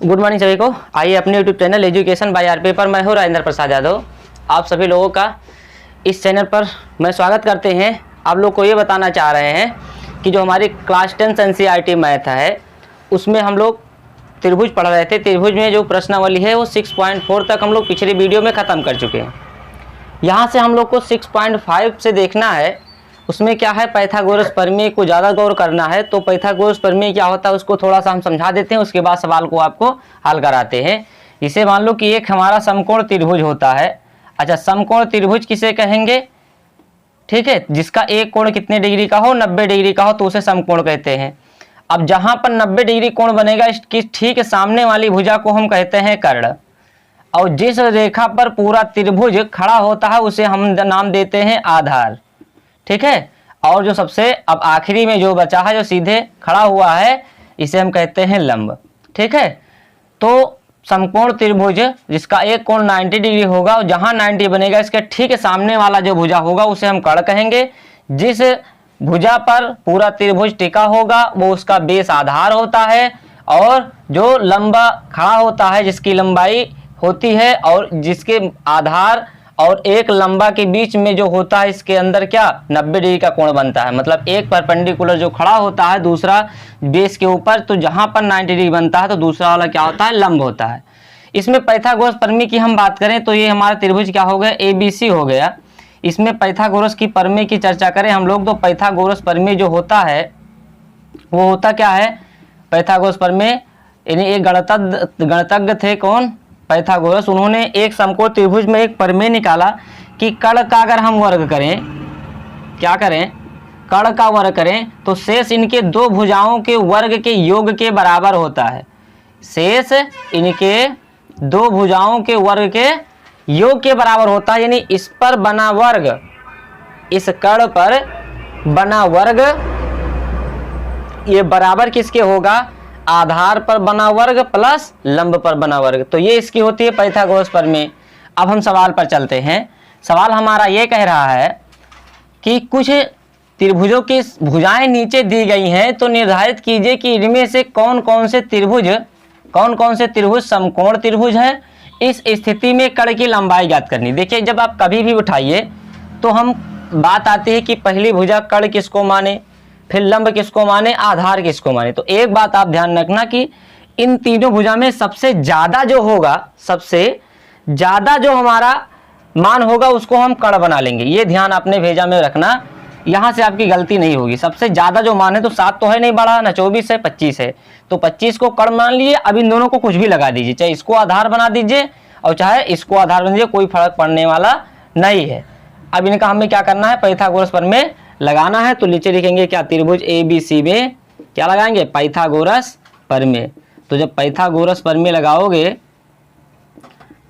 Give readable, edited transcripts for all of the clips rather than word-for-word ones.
Good morning सभी को। आइए अपने YouTube channel education by RP पर मैं हूँ राजेंद्र प्रसाद यादव। आप सभी लोगों का इस चैनल पर मैं स्वागत करते हैं। आप लोग को ये बताना चाह रहे हैं कि जो हमारी क्लास 10 एनसीईआरटी मैथ है उसमें हम लोग त्रिभुज पढ़ रहे थे। त्रिभुज में जो प्रश्नावली है वो 6.4 तक हम लोग पिछली वीडियो में ख़त्म कर चुके हैं। यहाँ से हम लोग को 6.5 से देखना है। उसमें क्या है, पाइथागोरस प्रमेय को ज़्यादा गौर करना है। तो पाइथागोरस प्रमेय क्या होता है उसको थोड़ा सा हम समझा देते हैं, उसके बाद सवाल को आपको हल कराते हैं। इसे मान लो कि एक हमारा समकोण त्रिभुज होता है। अच्छा, समकोण त्रिभुज किसे कहेंगे? ठीक है, जिसका एक कोण कितने डिग्री का हो, 90 डिग्री का हो, तो उसे समकोण कहते हैं। अब जहाँ पर 90 डिग्री कोण बनेगा इसकी ठीक सामने वाली भुजा को हम कहते हैं कर्ण, और जिस रेखा पर पूरा त्रिभुज खड़ा होता है उसे हम नाम देते हैं आधार। ठीक है, और जो सबसे अब आखिरी में जो बचा है, जो सीधे खड़ा हुआ है, इसे हम कहते हैं लंब। ठीक है, तो समकोण त्रिभुज जिसका एक कोण 90 डिग्री होगा और जहां 90 बनेगा इसके ठीक सामने वाला जो भुजा होगा उसे हम कर्ण कहेंगे। जिस भुजा पर पूरा त्रिभुज टिका होगा वो उसका बेस आधार होता है, और जो लंबा खड़ा होता है जिसकी लंबाई होती है और जिसके आधार और एक लंबा के बीच में जो होता है इसके अंदर क्या 90 डिग्री का कोण बनता है। मतलब एक परपेंडिकुलर जो खड़ा होता है दूसरा बेस के ऊपर, तो जहां पर 90 डिग्री बनता है तो दूसरा वाला क्या होता है, लंब होता है। इसमें पाइथागोरस प्रमेय की हम बात करें तो ये हमारा त्रिभुज क्या हो गया, ABC हो गया। इसमें पाइथागोरस की प्रमेय की चर्चा करें हम लोग तो पाइथागोरस प्रमेय जो होता है वो होता क्या है, पाइथागोरस प्रमेय यानी एक गणितज्ञ थे कौन, पाइथागोरस। उन्होंने एक समकोण त्रिभुज में एक प्रमेय निकाला कि कर्ण का अगर हम वर्ग करें, क्या करें, कर्ण का वर्ग करें तो शेष इनके दो भुजाओं के वर्ग के योग के बराबर होता है। शेष इनके दो भुजाओं के वर्ग के योग के बराबर होता है। यानी इस पर बना वर्ग, इस कर्ण पर बना वर्ग ये बराबर किसके होगा, आधार पर बना वर्ग प्लस लंब पर बना वर्ग। तो ये इसकी होती है पाइथागोरस प्रमेय। अब हम सवाल पर चलते हैं। सवाल हमारा ये कह रहा है कि कुछ त्रिभुजों की भुजाएं नीचे दी गई हैं, तो निर्धारित कीजिए कि इनमें से कौन कौन से त्रिभुज समकोण त्रिभुज है। इस स्थिति में कर्ण की लंबाई ज्ञात करनी। देखिए, जब आप कभी भी उठाइए तो हम बात आती है कि पहली भुजा कर्ण किसको माने, फिर लंब किसको माने, आधार किसको माने। तो एक बात आप ध्यान रखना कि इन तीनों भुजा में सबसे ज्यादा जो होगा, सबसे ज्यादा जो हमारा मान होगा उसको हम कर्ण बना लेंगे। ये ध्यान आपने भेजा में रखना, यहां से आपकी गलती नहीं होगी। सबसे ज्यादा जो मान है तो 7 तो है नहीं बड़ा ना, 24 है, 25 है, तो 25 को कर्ण मान लीजिए। अब इन दोनों को कुछ भी लगा दीजिए, चाहे इसको आधार बना दीजिए और चाहे इसको आधार बना दीजिए, कोई फर्क पड़ने वाला नहीं है। अब इनका हमें क्या करना है, पाइथागोरस प्रमेय लगाना है। तो नीचे लिखेंगे क्या, त्रिभुज ABC में क्या लगाएंगे, पाइथागोरस प्रमेय। तो जब पाइथागोरस प्रमेय लगाओगे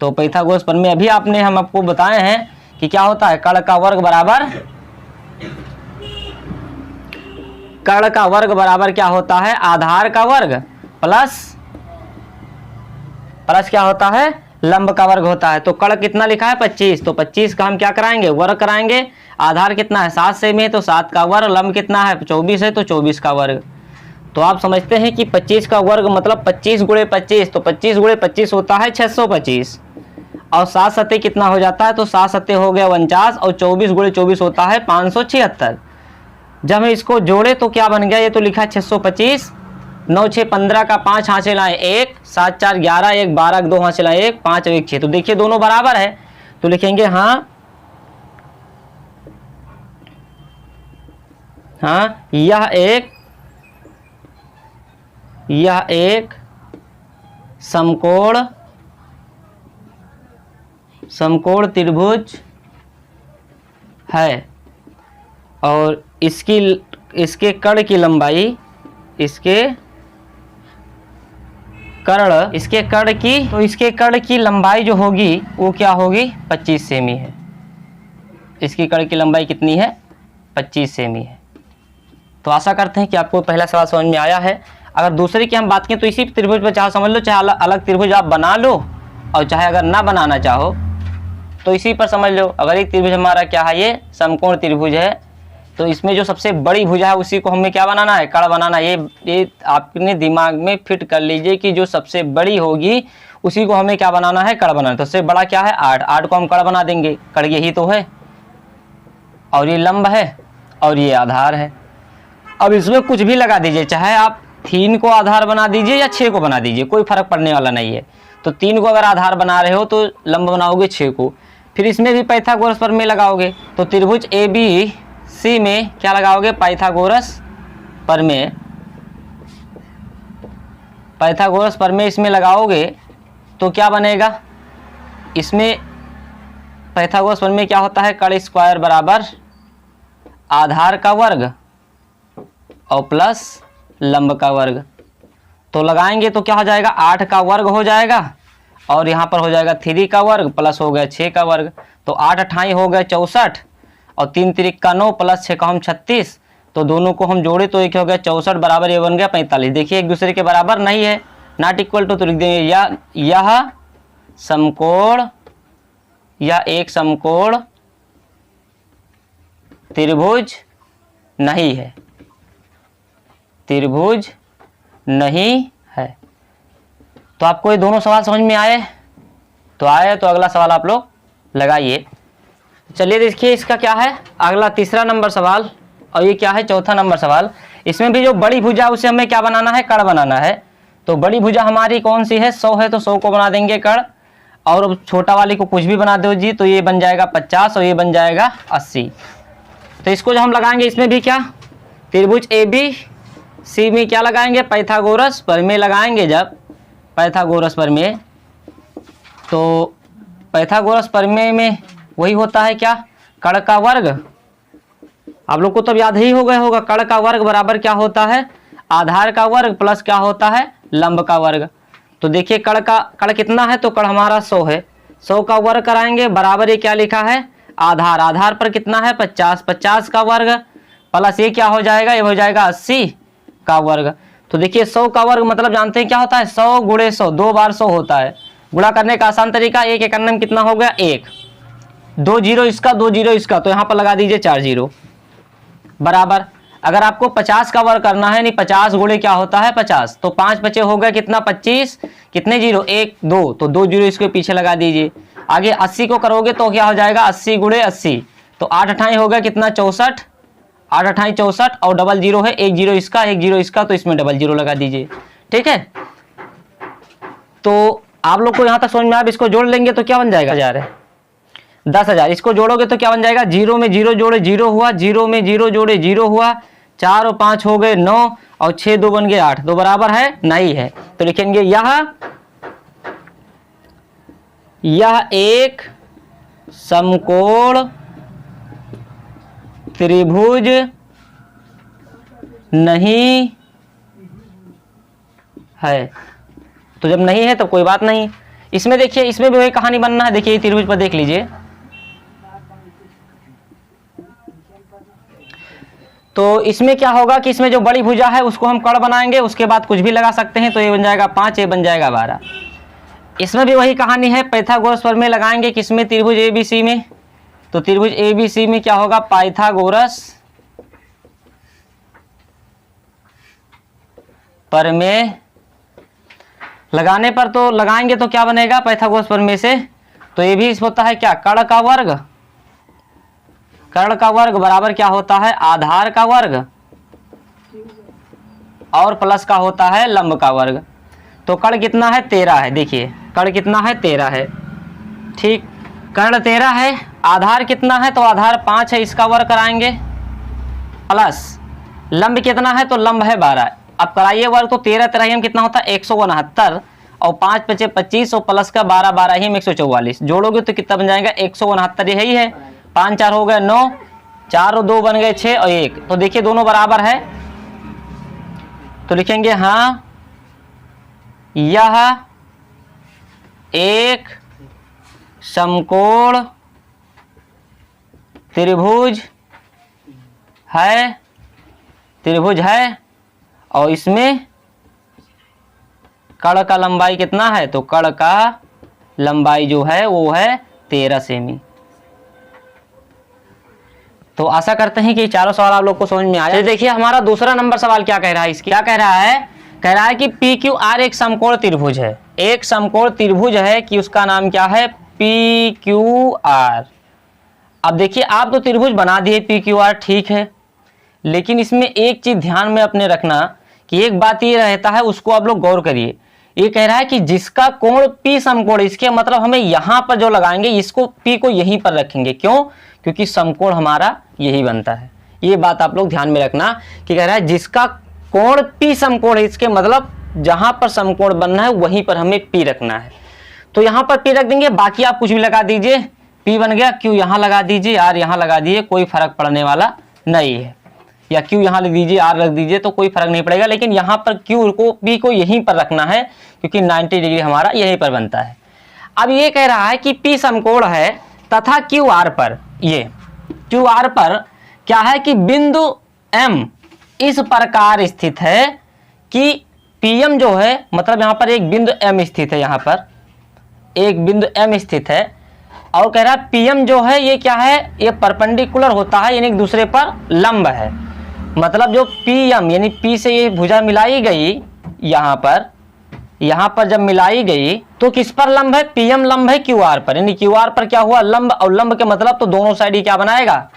तो पाइथागोरस प्रमेय अभी हम आपको बताए हैं कि क्या होता है, कर्ण का वर्ग बराबर क्या होता है, आधार का वर्ग प्लस क्या होता है, लंब का वर्ग होता है। तो कर्ण कितना लिखा है, 25, तो 25 का हम क्या कराएंगे, वर्ग कराएंगे। आधार कितना है, 7 सेमी है तो 7 का वर्ग, लंब कितना है 24 है तो 24 का वर्ग। तो आप समझते हैं कि 25 का वर्ग मतलब 25 गुणे 25, तो 25 गुणे 25 होता है 625, और 7 सत्ते कितना हो जाता है, तो 7 सत्ते हो गया 49, और 24 गुणे 24 होता है 576। जब हम इसको जोड़े तो क्या बन गया, ये तो लिखा है 625, 9 6 15 का 5 हाथ से लाए 1, 7 4 11, 1 12 2 हाथ से लाए 1, 5 1 6। तो देखिए दोनों बराबर है, तो लिखेंगे हाँ यह एक समकोण त्रिभुज है, और इसके कर्ण की लंबाई, इसके कर्ण की लंबाई जो होगी वो क्या होगी, 25 सेमी है। इसकी कर्ण की लंबाई कितनी है, 25 सेमी है। तो आशा करते हैं कि आपको पहला सवाल समझ में आया है। अगर दूसरे की हम बात करें तो इसी त्रिभुज पर चाहे समझ लो, चाहे अलग त्रिभुज आप बना लो, और चाहे अगर ना बनाना चाहो तो इसी पर समझ लो। अगर एक त्रिभुज हमारा क्या है, ये समकोण त्रिभुज है, तो इसमें जो सबसे बड़ी भुजा है उसी को हमें क्या बनाना है, कड़ बनाना। ये आपने दिमाग में फिट कर लीजिए कि जो सबसे बड़ी होगी उसी को हमें क्या बनाना है, कड़ बनाना। तो सबसे बड़ा क्या है 8, 8 को हम कड़ बना देंगे, कड़ यही तो है और ये लंब है और ये आधार है। अब इसमें कुछ भी लगा दीजिए, चाहे आप 3 को आधार बना दीजिए या 6 को बना दीजिए, कोई फर्क पड़ने वाला नहीं है। तो 3 को अगर आधार बना रहे हो तो लंब बनाओगे 6 को, फिर इसमें भी पाइथागोरस प्रमेय लगाओगे। तो त्रिभुज ABC में क्या लगाओगे, पाइथागोरस प्रमेय। पाइथागोरस प्रमेय इसमें लगाओगे तो क्या बनेगा, इसमें पाइथागोरस प्रमेय क्या होता है, कड़ स्क्वायर बराबर आधार का वर्ग और प्लस लंब का वर्ग। तो लगाएंगे तो क्या हो जाएगा, 8 का वर्ग हो जाएगा और यहाँ पर हो जाएगा 3 का वर्ग प्लस हो गया 6 का वर्ग। तो 8 अठाई हो गया 64 और 3 तिरिक का 9 प्लस 6 का हम 36। तो दोनों को हम जोड़े तो एक हो गया 64 बराबर ये बन गया 45। देखिए एक दूसरे के बराबर नहीं है, नॉट इक्वल टू, तो लिख देंगे यह समकोण या एक समकोण त्रिभुज नहीं है, त्रिभुज नहीं है। तो आपको ये दोनों सवाल समझ में आए? तो आए तो अगला सवाल आप लोग लगाइए। चलिए देखिए इसका क्या है, अगला तीसरा नंबर सवाल और ये क्या है, चौथा नंबर सवाल। इसमें भी जो बड़ी भुजा उसे हमें क्या बनाना है, कड़ बनाना है। तो बड़ी भुजा हमारी कौन सी है, 100 है, तो 100 को बना देंगे कड़। और अब छोटा वाली को कुछ भी बना दो जी, तो ये बन जाएगा 50 और ये बन जाएगा 80। तो इसको जो हम लगाएंगे इसमें भी क्या, त्रिभुज ABC में क्या लगाएंगे, पाइथागोरस प्रमेय लगाएंगे। जब पाइथागोरस प्रमेय, तो पाइथागोरस प्रमेय में वही होता है क्या, कड़ का वर्ग। आप लोग को तो याद ही हो गया होगा, कड़ का वर्ग बराबर क्या होता है, आधार का वर्ग प्लस क्या होता है, लंब का वर्ग। तो देखिए कड़ कितना है, तो कड़ हमारा 100 है, 100 का वर्ग कराएंगे बराबर ये क्या लिखा है, आधार, आधार पर कितना है 50, 50 का वर्ग प्लस ये क्या हो जाएगा, ये हो जाएगा 80 का वर्ग। तो देखिए 100 का वर्ग मतलब जानते हैं क्या होता है, 100 गुणे 100, 2 बार 100 होता है। गुणा करने का आसान तरीका, एक एक में कितना हो गया 1, 2 जीरो इसका 2 जीरो इसका, तो यहाँ पर लगा दीजिए 4 जीरो बराबर। अगर आपको 50 का वर्ग करना है, नहीं 50 गुणे क्या होता है 50, तो 5 बचे हो गए कितना 25, कितने जीरो 1 2, तो 2 जीरो इसके पीछे लगा दीजिए। आगे 80 को करोगे तो क्या हो जाएगा 80 गुणे 80, तो 8 अठाई हो गया कितना 64, 8 अठाई 64 और डबल जीरो है, 1 जीरो इसका 1 जीरो इसका, तो इसमें डबल जीरो लगा दीजिए। ठीक है, तो आप लोग को यहाँ तक समझ में, आप इसको जोड़ लेंगे तो क्या बन जाएगा 10,000। इसको जोड़ोगे तो क्या बन जाएगा, जीरो में जीरो जोड़े जीरो हुआ, जीरो में जीरो जोड़े जीरो हुआ, 4 और 5 हो गए 9 और 6 2 बन गए 8, तो बराबर है नहीं है। तो लिखेंगे यह एक समकोण त्रिभुज नहीं है। तो जब नहीं है तो कोई बात नहीं। इसमें देखिए, इसमें भी वही कहानी बनना है। देखिए त्रिभुज पर देख लीजिए, तो इसमें क्या होगा कि इसमें जो बड़ी भुजा है उसको हम कड़ बनाएंगे, उसके बाद कुछ भी लगा सकते हैं, तो ये बन जाएगा 5, ये बन जाएगा 12। इसमें भी वही कहानी है, पाइथागोरस प्रमेय लगाएंगे किसमें, त्रिभुज ABC में। तो त्रिभुज ABC में क्या होगा, पाइथागोरस प्रमेय लगाने पर, तो लगाएंगे तो क्या बनेगा पाइथागोरस प्रमेय से, तो ये भी होता है क्या, कड़ का वर्ग, कर्ण का वर्ग बराबर क्या होता है, आधार का वर्ग और प्लस का होता है लंब का वर्ग। तो कर्ण कितना है 13 है, देखिए कर्ण कितना है 13 है। ठीक, कर्ण 13 है, आधार कितना है, तो आधार 5 है, इसका वर्ग कराएंगे प्लस लंब कितना है, तो लंब है 12। अब कराइए वर्ग, तो 13 13 में कितना होता है 169 और 5 बचे 25 और प्लस का 12 12 ही में 144, जोड़ोगे तो कितना बन जाएगा 169, यही है। 5 4 हो गए 9, 4 और 2 बन गए 6 और 1, तो देखिए दोनों बराबर है। तो लिखेंगे हाँ यह एक समकोण त्रिभुज है, त्रिभुज है और इसमें कड़ का लंबाई कितना है, तो कड़ का लंबाई जो है वो है 13 सेमी। तो आशा करते हैं कि चारों सवाल आप लोग को समझ में आया। देखिए हमारा दूसरा नंबर सवाल क्या कह रहा है, क्या कह रहा है कि पी क्यू आर एक समकोण त्रिभुज है, एक समकोण त्रिभुज है कि उसका नाम क्या है, पी क्यू आर। अब देखिए आप तो त्रिभुज बना दिए पी क्यू आर, ठीक है, लेकिन इसमें एक चीज ध्यान में अपने रखना कि एक बात ये रहता है, उसको आप लोग गौर करिए। ये कह रहा है कि जिसका कोण पी समकोण, इसके मतलब हमें यहां पर जो लगाएंगे इसको पी को यहीं पर रखेंगे, क्यों, क्योंकि समकोण हमारा यही बनता है। ये बात आप लोग ध्यान में रखना कि कह रहा है जिसका कोण पी समकोण है, इसके मतलब जहां पर समकोण बनना है वहीं पर हमें पी रखना है। तो यहां पर पी रख देंगे, बाकी आप कुछ भी लगा दीजिए, पी बन गया, क्यू यहां लगा दीजिए, आर यहां लगा दीजिए, कोई फर्क पड़ने वाला नहीं है, या क्यू यहां लिख दीजिए, आर रख दीजिए, तो कोई फर्क नहीं पड़ेगा। लेकिन यहां पर क्यू को पी को यहीं पर रखना है, क्योंकि 90 डिग्री हमारा यहीं पर बनता है। अब ये कह रहा है कि पी समकोण है तथा क्यू आर पर, ये क्यू आर पर क्या है कि बिंदु एम इस प्रकार स्थित है कि पीएम जो है, मतलब यहां पर एक बिंदु एम स्थित है, यहां पर एक बिंदु एम स्थित है, और कह रहा है पीएम जो है ये क्या है, ये परपेंडिकुलर होता है, यानी दूसरे पर लंब है। मतलब जो पीएम यानी पी से ये भुजा मिलाई गई, यहां पर जब मिलाई गई तो किस पर लंब है, पीएम लंब है क्यू आर पर, यानी क्यू आर पर क्या हुआ, लंब, और लंब के मतलब तो दोनों साइड ही क्या बनाएगा,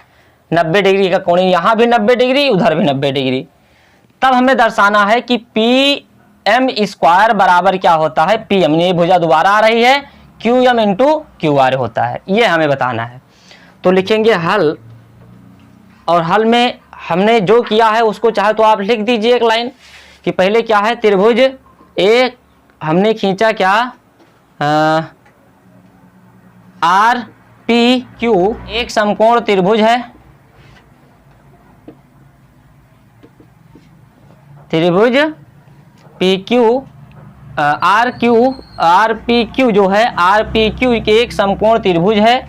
90 डिग्री का कोण, यहां भी 90 डिग्री, उधर भी 90 डिग्री। तब हमें दर्शाना है कि पी एम स्क्वायर बराबर क्या होता है, पीएम, ये भुजा दोबारा आ रही है, Q M into Q R होता है, ये हमें बताना है। तो लिखेंगे हल, और हल में हमने जो किया है उसको चाहे तो आप लिख दीजिए एक लाइन कि पहले क्या है, त्रिभुज एक हमने खींचा क्या, आर पी क्यू एक समकोण त्रिभुज है, त्रिभुज P Q R P Q जो है, आर पी क्यू के एक समकोण त्रिभुज है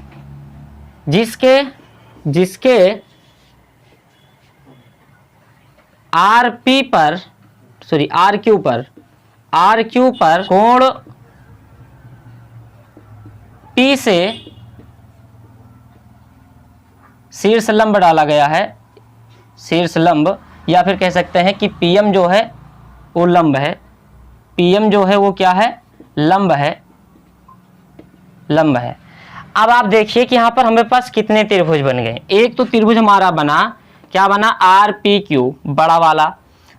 जिसके आर पी पर, सॉरी आर क्यू पर कोण पी से शीर्ष लंब डाला गया है, शीर्ष लंब, या फिर कह सकते हैं कि पीएम जो है वो लंब है, पीएम जो है वो क्या है, लंब है। अब आप देखिए कि यहां पर हमारे पास कितने त्रिभुज बन गए। एक तो त्रिभुज हमारा बना, क्या बना, आर पी क्यू बड़ा वाला,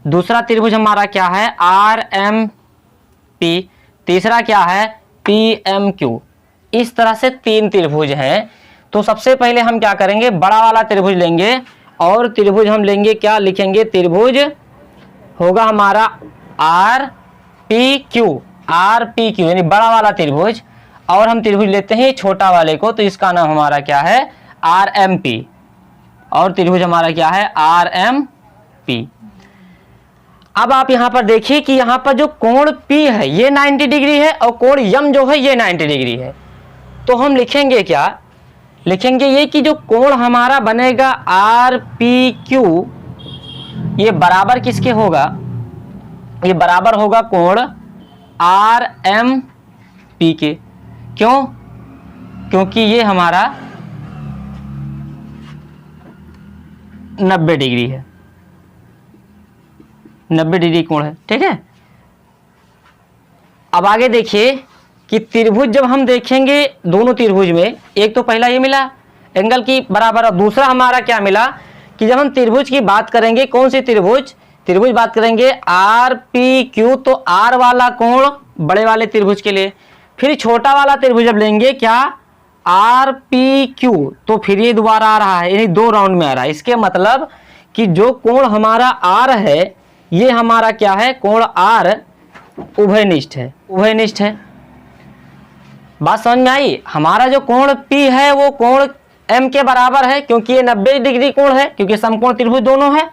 दूसरा त्रिभुज हमारा क्या है, आर एम पी, तीसरा क्या है, पी एम क्यू। इस तरह से 3 त्रिभुज हैं। तो सबसे पहले हम क्या करेंगे, बड़ा वाला त्रिभुज लेंगे, और त्रिभुज हम लेंगे, क्या लिखेंगे, त्रिभुज होगा हमारा आर पी क्यू यानी बड़ा वाला त्रिभुज, और हम त्रिभुज लेते हैं छोटा वाले को, तो इसका नाम हमारा क्या है, आर एम पी, और त्रिभुज हमारा क्या है, आर एम पी। अब आप यहां पर देखिए कि यहां पर जो कोण P है ये 90 डिग्री है, और कोण M जो है ये 90 डिग्री है। तो हम लिखेंगे क्या, लिखेंगे ये कि जो कोण हमारा बनेगा आर पी क्यू, ये बराबर किसके होगा, ये बराबर होगा कोण आर एम पी के। क्यों, क्योंकि ये हमारा 90 डिग्री है, 90 डिग्री कोण है, ठीक है। अब आगे देखिए कि त्रिभुज जब हम देखेंगे दोनों त्रिभुज में, एक तो पहला ये मिला एंगल की बराबर, और दूसरा हमारा क्या मिला कि जब हम त्रिभुज की बात करेंगे, कौन सी त्रिभुज बात करेंगे, आर पी क्यू, तो आर वाला कोण बड़े वाले त्रिभुज के लिए, फिर छोटा वाला त्रिभुज जब लेंगे क्या, आर पी क्यू, तो फिर ये दोबारा आ रहा है, यानी 2 राउंड में आ रहा है। इसके मतलब कि जो कोण हमारा आर है, ये हमारा क्या है, कोण आर उभयनिष्ठ है। बात समझ में आई। हमारा जो कोण P है वो कोण M के बराबर है, क्योंकि ये 90 डिग्री कोण है, क्योंकि समकोण त्रिभुज दोनों है,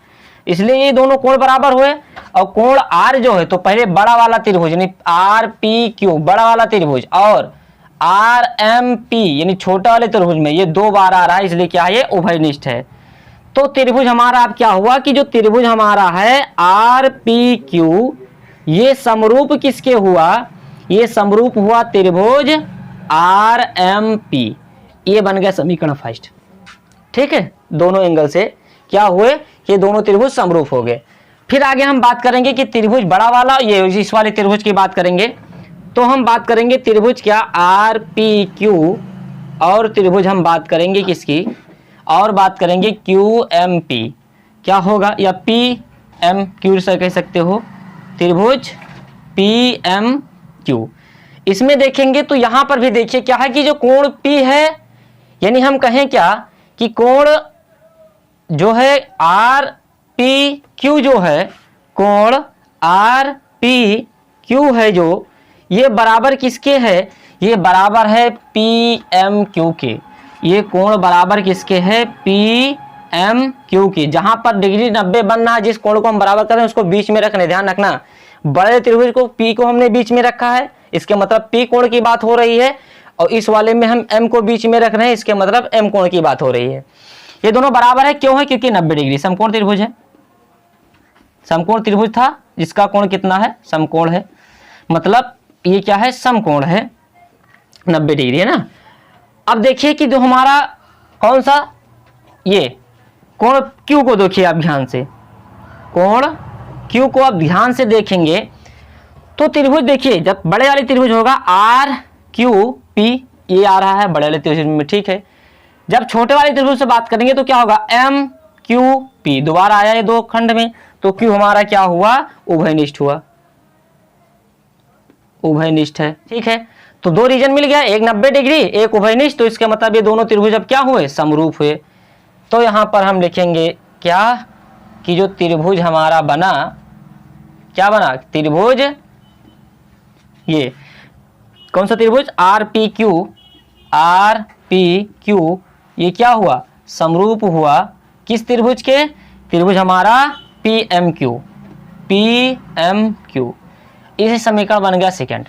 इसलिए ये दोनों कोण बराबर हुए। और कोण R जो है, तो पहले बड़ा वाला त्रिभुज यानी RPQ बड़ा वाला त्रिभुज, और RMP यानी छोटा वाले त्रिभुज में ये 2 बार आ रहा है, इसलिए क्या है, ये उभयनिष्ठ है। तो त्रिभुज हमारा अब क्या हुआ कि जो त्रिभुज हमारा है RPQ, ये समरूप किसके हुआ, ये समरूप हुआ त्रिभुज RMP। ये बन गया समीकरण फर्स्ट। ठीक है, दोनों एंगल से क्या हुए, ये दोनों त्रिभुज समरूप हो गए। फिर आगे हम बात करेंगे कि त्रिभुज बड़ा वाला, ये इस वाले त्रिभुज की बात करेंगे, तो हम बात करेंगे त्रिभुज क्या आर पी क्यू, और त्रिभुज हम बात करेंगे किसकी, और बात करेंगे क्यू एम पी, क्या होगा, या पी एम क्यू से कह सकते हो, त्रिभुज पी एम क्यू। इसमें देखेंगे तो यहां पर भी देखिए क्या है कि जो कोण P है, यानी हम कहें क्या कि कोण जो है आर पी क्यू जो है, कोण आर पी क्यू है जो, ये बराबर किसके है, ये बराबर है पी एम क्यू के। ये कोण बराबर किसके है, पी एम क्यू की। जहां पर डिग्री 90 बनना है, जिस कोण को हम बराबर कर रहे हैं उसको बीच में रखने, ध्यान रखना, बड़े त्रिभुज को P को हमने बीच में रखा है, इसके मतलब P कोण की बात हो रही है, और इस वाले में हम M को बीच में रख रहे हैं, इसके मतलब M कोण की बात हो रही है। ये दोनों बराबर है, क्यों है, क्योंकि 90 डिग्री समकोण त्रिभुज है। समकोण त्रिभुज था जिसका कोण कितना है, समकोण है, मतलब ये क्या है, समकोण है, 90 डिग्री है ना। अब देखिए कि जो हमारा कौन सा, ये कोण Q को देखिए आप ध्यान से, कोण Q को आप ध्यान से देखेंगे तो त्रिभुज देखिए, जब बड़े वाले त्रिभुज होगा आर क्यू पी, ये आ रहा है बड़े वाले त्रिभुज में, ठीक है। जब छोटे वाले त्रिभुज से बात करेंगे तो क्या होगा, एम क्यू पी, दोबारा आया ये दो खंड में, तो Q हमारा क्या हुआ, उभयनिष्ठ हुआ, उभयनिष्ठ है, ठीक है। तो दो रीजन मिल गया, एक 90 डिग्री, एक उभयनिष्ठ, तो इसके मतलब ये दोनों त्रिभुज अब क्या हुए, समरूप हुए। तो यहां पर हम लिखेंगे क्या कि जो त्रिभुज हमारा बना, क्या बना, त्रिभुज, ये कौन सा त्रिभुज, R P Q, R P Q, ये क्या हुआ, समरूप हुआ किस त्रिभुज के, त्रिभुज हमारा P M Q, P M Q. इसे समीकरण बन गया सेकंड।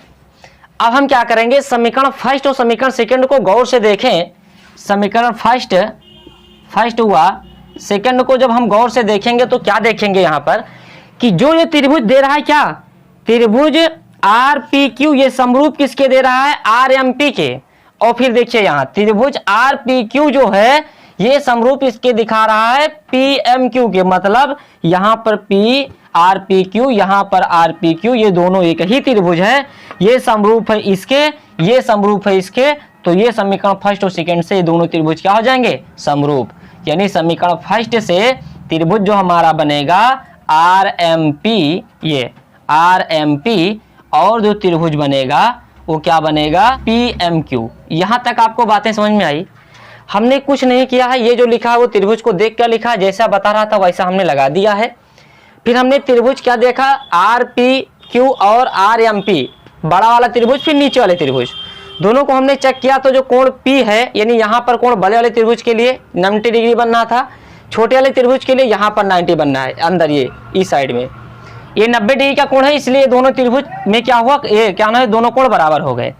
अब हम क्या करेंगे, समीकरण फर्स्ट और समीकरण सेकंड को गौर से देखें। समीकरण फर्स्ट हुआ, सेकंड को जब हम गौर से देखेंगे तो क्या देखेंगे यहाँ पर कि जो ये त्रिभुज दे रहा है, क्या त्रिभुज आर पी क्यू, ये समरूप किसके दे रहा है, आर एम पी के। और फिर देखिए यहाँ त्रिभुज आर पी क्यू जो है, ये समरूप इसके दिखा रहा है पी एम क्यू के, मतलब यहाँ पर पी आर पी क्यू, यहाँ पर आर पी क्यू, ये दोनों एक ही त्रिभुज है, ये समरूप है इसके, ये समरूप है इसके। तो ये समीकरण फर्स्ट और सेकंड से ये दोनों त्रिभुज क्या हो जाएंगे, समरूप। यानी समीकरण फर्स्ट से त्रिभुज जो हमारा बनेगा आर एम पी, ये आर एम पी, और जो त्रिभुज बनेगा वो क्या बनेगा, पी एम क्यू। यहां तक आपको बातें समझ में आई। हमने कुछ नहीं किया है, ये जो लिखा है वो त्रिभुज को देख कर लिखा, जैसा बता रहा था वैसा हमने लगा दिया है। फिर हमने त्रिभुज क्या देखा, आर पी क्यू और आर एम पी, बड़ा वाला त्रिभुज, फिर नीचे वाले त्रिभुज, दोनों को हमने चेक किया। तो जो कोण P है, यानी यहाँ पर कोण बड़े वाले त्रिभुज के लिए 90 डिग्री बनना था, छोटे वाले त्रिभुज के लिए यहाँ पर 90 बनना है, अंदर ये इस साइड में ये 90 डिग्री का कोण है, इसलिए दोनों त्रिभुज में क्या हुआ, ये क्या है, दोनों कोण बराबर हो गए।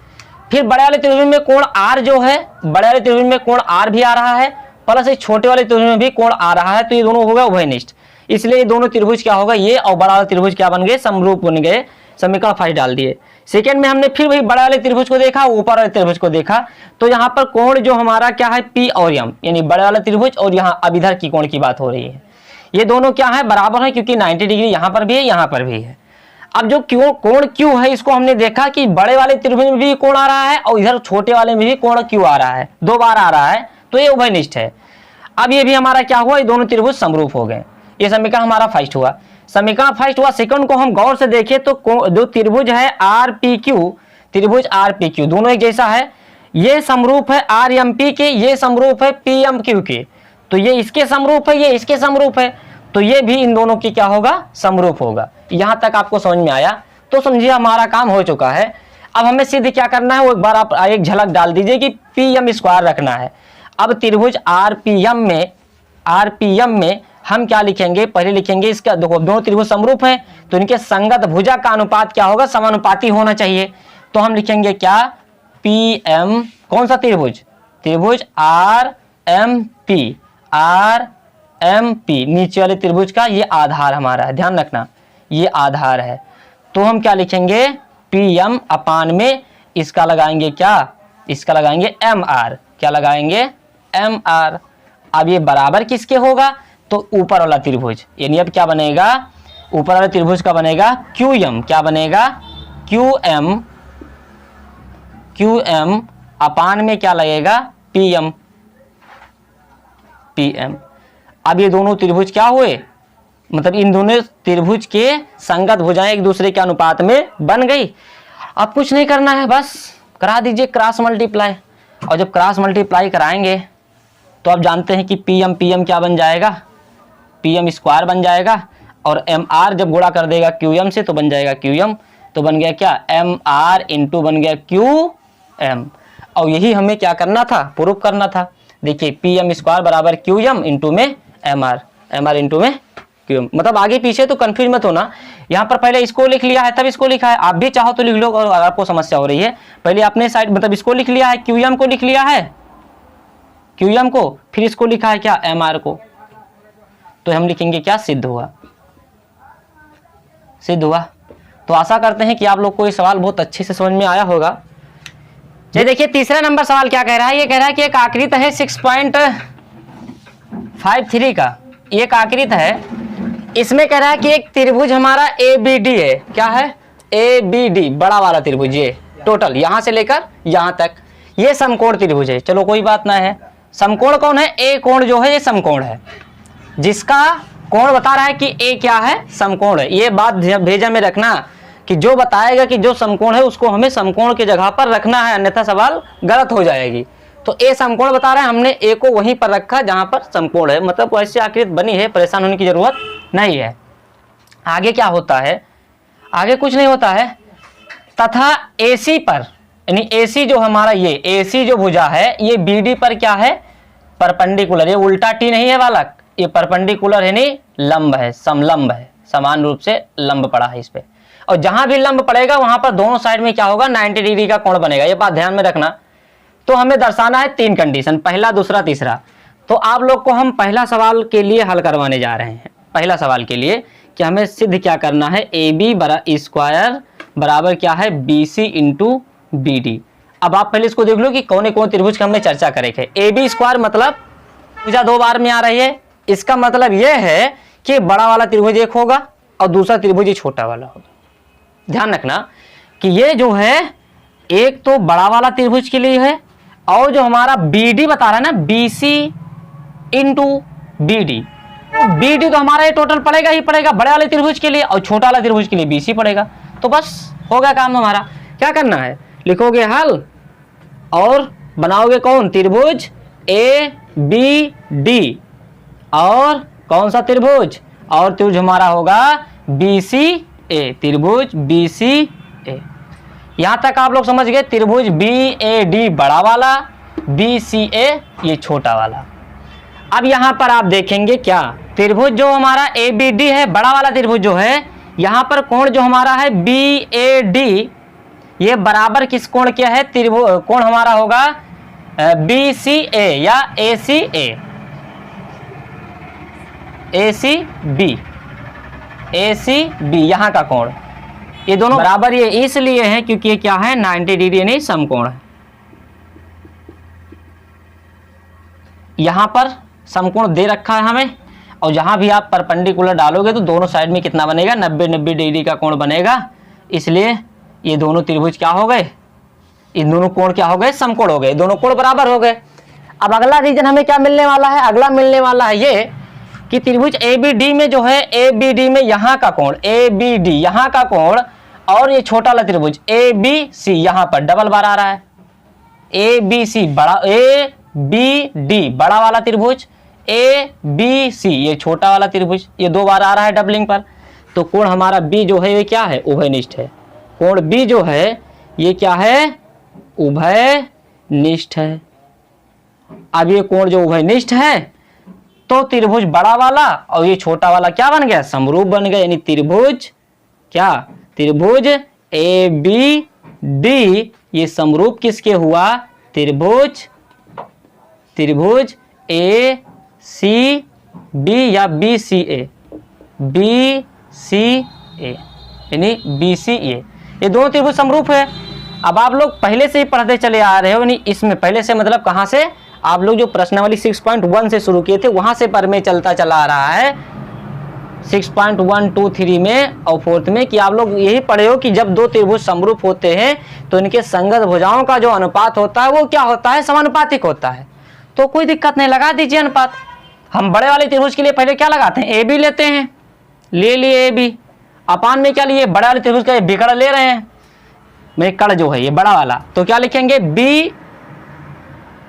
फिर बड़े वाले त्रिभुज में कोण R जो है, बड़े वाले त्रिभुज में कोण R भी आ रहा है, प्लस इस छोटे वाले त्रिभुज में भी कोण आ रहा है, तो ये दोनों होगा उभयनिष्ठ। इसलिए ये दोनों त्रिभुज क्या होगा, ये और बड़ा वाला त्रिभुज क्या बन गए, समरूप बन गए। समीकरण फर्स्ट डाल दिए। सेकंड में हमने फिर वही बड़ा वाले त्रिभुज को देखा, ऊपर वाले त्रिभुज को देखा, तो यहाँ पर कोण जो हमारा क्या है, P और M, यानी बड़ा वाला त्रिभुज और यहाँ अब इधर की कोण की बात हो रही है, ये दोनों क्या है, बराबर है, क्योंकि 90 डिग्री यहाँ पर भी है, यहाँ पर भी है। अब जो कोण Q है, इसको हमने देखा कि बड़े वाले त्रिभुज में भी कोण आ रहा है और इधर छोटे वाले में भी कोण Q आ रहा है, दो बार आ रहा है, तो ये उभयनिष्ठ है। अब ये भी हमारा क्या हुआ, ये दोनों त्रिभुज समरूप हो गए। ये समीकरण हमारा फर्स्ट हुआ। समीकरण फर्स्ट हुआ। सेकंड को हम गौर से देखें तो जो त्रिभुज है आर पी क्यू, त्रिभुज आर पी क्यू दोनों एक जैसा है, ये समरूप है आर एम पी के, ये समरूप है पी एम क्यू के, तो ये इसके समरूप है, ये इसके समरूप है, तो ये भी इन दोनों की क्या होगा, समरूप होगा। यहां तक आपको समझ में आया तो समझिए हमारा काम हो चुका है। अब हमें सीधे क्या करना है, वो एक बार आप एक झलक डाल दीजिए कि पी एम स्क्वायर रखना है। अब त्रिभुज आर पी एम में हम क्या लिखेंगे, पहले लिखेंगे इसका, देखो दोनों त्रिभुज समरूप हैं तो इनके संगत भुजा का अनुपात क्या होगा, समानुपाती होना चाहिए। तो हम लिखेंगे क्या, पी एम, कौन सा त्रिभुज, त्रिभुज R M P, R M P, नीचे वाले त्रिभुज का ये आधार हमारा है, ध्यान रखना ये आधार है। तो हम क्या लिखेंगे, पी एम अपान में इसका लगाएंगे क्या, इसका लगाएंगे एम आर, क्या लगाएंगे, एम आर। अब ये बराबर किसके होगा, तो ऊपर वाला त्रिभुज, यानी अब क्या बनेगा, ऊपर वाले त्रिभुज का बनेगा क्यू एम, क्या बनेगा क्यू एम अपान में क्या लगेगा पी एम। अब ये दोनों त्रिभुज क्या हुए, मतलब इन दोनों त्रिभुज के संगत भुजाएं एक दूसरे के अनुपात में बन गई। अब कुछ नहीं करना है, बस करा दीजिए क्रॉस मल्टीप्लाई, और जब क्रॉस मल्टीप्लाई कराएंगे तो आप जानते हैं कि पी एम क्या बन जाएगा, पी एम स्क्वायर बन जाएगा, और एम आर जब गुणा कर देगा क्यू एम से तो बन जाएगा क्यू एम, तो बन गया क्या एम आर इंटू बन गया क्यू एम। और यही हमें क्या करना था, प्रूफ करना था। देखिए पी एम स्क्वायर बराबर क्यू एम इंटू में एम आर इंटू में क्यू एम, मतलब आगे पीछे तो कंफ्यूज मत होना। यहाँ पर पहले इसको लिख लिया है तब इसको लिखा है, आप भी चाहो तो लिख लो, और अगर आपको समस्या हो रही है पहले अपने साइड मतलब इसको लिख लिया है, क्यू एम को लिख लिया है, क्यू एम को, फिर इसको लिखा है क्या एम आर को, तो हम लिखेंगे क्या सिद्ध हुआ। तो आशा करते हैं कि आप लोग को ये सवाल बहुत अच्छे से समझ में आया होगा। ये देखिए तीसरा नंबर सवाल क्या कह रहा है, ये कह रहा है कि एक आकृति है 6.53 का, एक आकृति है, इसमें कह रहा है कि एक त्रिभुज हमारा ए बी डी है, क्या है ए बी डी, बड़ा वाला त्रिभुज, ये टोटल यहां से लेकर यहां तक ये समकोण त्रिभुज है। चलो कोई बात ना है, समकोण कौन है, ए कोण जो है ये समकोण है, जिसका कोण बता रहा है कि ए क्या है समकोण है। ये बात भेजा में रखना कि जो बताएगा कि जो समकोण है उसको हमें समकोण की जगह पर रखना है, अन्यथा सवाल गलत हो जाएगी। तो ए समकोण बता रहा है, हमने ए को वहीं पर रखा जहां पर समकोण है, मतलब वैसे आकृति बनी है, परेशान होने की जरूरत नहीं है। आगे क्या होता है, आगे कुछ नहीं होता है, तथा AC पर, यानी AC जो हमारा ये AC जो भुजा है ये BD पर क्या है परपेंडिकुलर, ये उल्टा टी नहीं है बालक, ये परपेंडिकुलर है, नहीं लंब है, समलंब है, समान रूप से लंब पड़ा है इस पे, और जहां भी लंब पड़ेगा वहां पर दोनों साइड में क्या होगा 90 डिग्री का कोण बनेगा, ये बात ध्यान में रखना। तो हमें दर्शाना है 3 कंडीशन, पहला दूसरा तीसरा। तो आप लोग को हम पहला सवाल के लिए हल करवाने जा रहे हैं, पहला सवाल के लिए कि हमें सिद्ध क्या करना है, ए बी स्क्वायर बराबर क्या है BC इंटू BD। अब आप पहले इसको देख लो कि कौन कौन त्रिभुज की हमने चर्चा करे थे। ए बी स्क्वायर मतलब भुजा 2 बार में आ रही है, इसका मतलब यह है कि बड़ा वाला त्रिभुज एक होगा और दूसरा त्रिभुज ये छोटा वाला होगा। ध्यान रखना कि ये जो है एक तो बड़ा वाला त्रिभुज के लिए है, और जो हमारा BD बता रहा है ना BC इंटू BD, BD तो हमारा ये टोटल पड़ेगा ही पड़ेगा बड़े वाले त्रिभुज के लिए, और छोटा वाला त्रिभुज के लिए BC पड़ेगा। तो बस हो गया काम हमारा। क्या करना है, लिखोगे हल और बनाओगे कौन त्रिभुज ABD, और कौन सा त्रिभुज, और त्रिभुज हमारा होगा BCA, त्रिभुज BCA। यहां तक आप लोग समझ गए, त्रिभुज BAD बड़ा वाला, BCA ये छोटा वाला। अब यहां पर आप देखेंगे क्या, त्रिभुज जो हमारा ABD है बड़ा वाला त्रिभुज जो है, यहां पर कोण जो हमारा है BAD ये बराबर किस कोण क्या है, त्रिभुज कोण हमारा होगा BCA या ACB यहां का कोण, ये दोनों बराबर ये इसलिए है क्योंकि ये क्या है 90 डिग्री यानी समकोण है। यहां पर समकोण दे रखा है हमें, और जहां भी आप परपेंडिकुलर डालोगे तो दोनों साइड में कितना बनेगा 90 डिग्री का कोण बनेगा, इसलिए ये दोनों त्रिभुज क्या हो गए, इन दोनों कोण क्या हो गए समकोण हो गए, दोनों कोण बराबर हो गए। अब अगला रीजन हमें क्या मिलने वाला है, अगला मिलने वाला है ये कि त्रिभुज ABD में जो है ABD में यहाँ का कोण ABD यहाँ का कोण, और ये छोटा वाला त्रिभुज ABC यहाँ पर डबल बार आ रहा है, ABC बड़ा ABD बड़ा वाला त्रिभुज, ABC ये छोटा वाला त्रिभुज, ये 2 बार आ रहा है डबलिंग पर। तो कोण हमारा B जो है ये क्या है उभयनिष्ठ है, कोण B जो है ये क्या है उभयनिष्ठ है। अब ये कोण जो उभयनिष्ठ है तो त्रिभुज बड़ा वाला और ये छोटा वाला क्या बन गया समरूप बन गया, यानी त्रिभुज क्या त्रिभुज ABD ये समरूप किसके हुआ त्रिभुज ACB या BCA यानी BCA ये दोनों त्रिभुज समरूप है। अब आप लोग पहले से ही पढ़ते चले आ रहे हो, यानी इसमें पहले से मतलब कहां से आप लोग जो प्रश्नावली 6.1 से शुरू किए थे वहां से पर में चलता चला आ रहा है 6.1, 2, 3 में और 4th में, कि आप लोग यही पढ़े हो कि जब दो त्रिभुज समरूप होते हैं तो इनके संगत भुजाओं का जो अनुपात होता है वो क्या होता है, समानुपातिक होता है। तो कोई दिक्कत नहीं, लगा दीजिए अनुपात। हम बड़े वाले त्रिभुज के लिए पहले क्या लगाते हैं, ए बी लेते हैं, ले लिए ए बी, अपान में क्या लिए, बड़े वाले त्रिभुज का विकर्ण ले रहे हैं, मेरे कड़ जो है ये बड़ा वाला, तो क्या लिखेंगे बी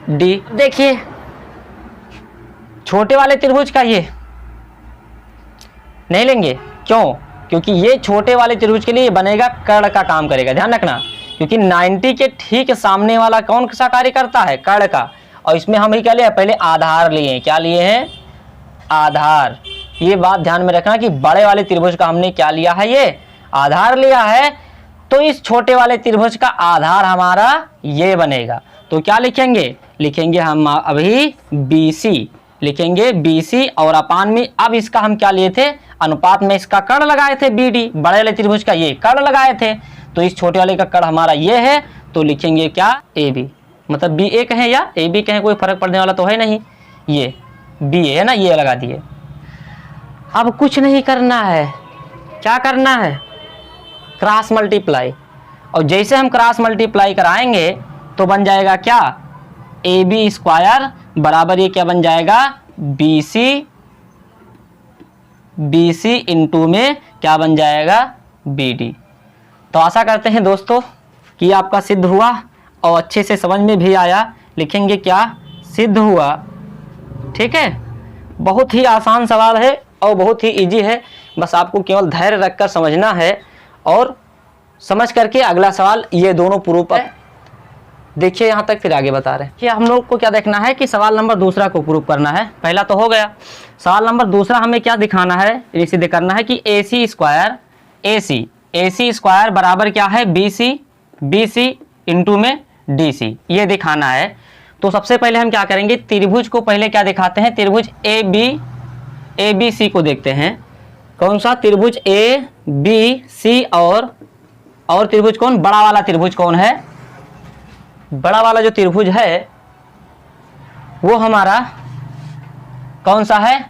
डी। देखिए छोटे वाले त्रिभुज का ये नहीं लेंगे, क्यों, क्योंकि ये छोटे वाले त्रिभुज के लिए बनेगा कर्ण का काम करेगा, ध्यान रखना, क्योंकि 90 के ठीक सामने वाला कौन सा कार्य करता है, कर्ण का। और इसमें हम ही क्या लिए, पहले आधार लिए, क्या लिए हैं, आधार। ये बात ध्यान में रखना कि बड़े वाले त्रिभुज का हमने क्या लिया है, ये आधार लिया है, तो इस छोटे वाले त्रिभुज का आधार हमारा ये बनेगा। तो क्या लिखेंगे, लिखेंगे हम अभी BC, लिखेंगे BC, और अपान में अब इसका हम क्या लिए थे, अनुपात में इसका कर्ण लगाए थे BD, बड़े वाले त्रिभुज का ये कर्ण लगाए थे, तो इस छोटे वाले का कर्ण हमारा ये है, तो लिखेंगे क्या AB, मतलब BA कहें या AB कहें, कोई फर्क पड़ने वाला तो है नहीं, ये BA है ना, ये लगा दिए। अब कुछ नहीं करना है, क्या करना है, क्रॉस मल्टीप्लाई, और जैसे हम क्रॉस मल्टीप्लाई कराएंगे तो बन जाएगा क्या, AB स्क्वायर बराबर ये क्या बन जाएगा, BC इंटू में क्या बन जाएगा, BD। तो आशा करते हैं दोस्तों कि आपका सिद्ध हुआ और अच्छे से समझ में भी आया। लिखेंगे क्या, सिद्ध हुआ, ठीक है। बहुत ही आसान सवाल है और बहुत ही इजी है, बस आपको केवल धैर्य रखकर समझना है और समझ करके अगला सवाल ये दोनों प्रूफ है। देखिए यहाँ तक, फिर आगे बता रहे हैं कि हम लोग को क्या देखना है कि सवाल नंबर दूसरा को प्रूफ करना है। पहला तो हो गया, सवाल नंबर दूसरा हमें क्या दिखाना है, ये सिद्ध करना है कि AC स्क्वायर बराबर क्या है, BC इंटू में DC, ये दिखाना है। तो सबसे पहले हम क्या करेंगे, त्रिभुज को पहले क्या दिखाते हैं, त्रिभुज ABC को देखते हैं। कौन सा त्रिभुज ABC, और त्रिभुज कौन, बड़ा वाला त्रिभुज कौन है, बड़ा वाला जो त्रिभुज है वो हमारा कौन सा है,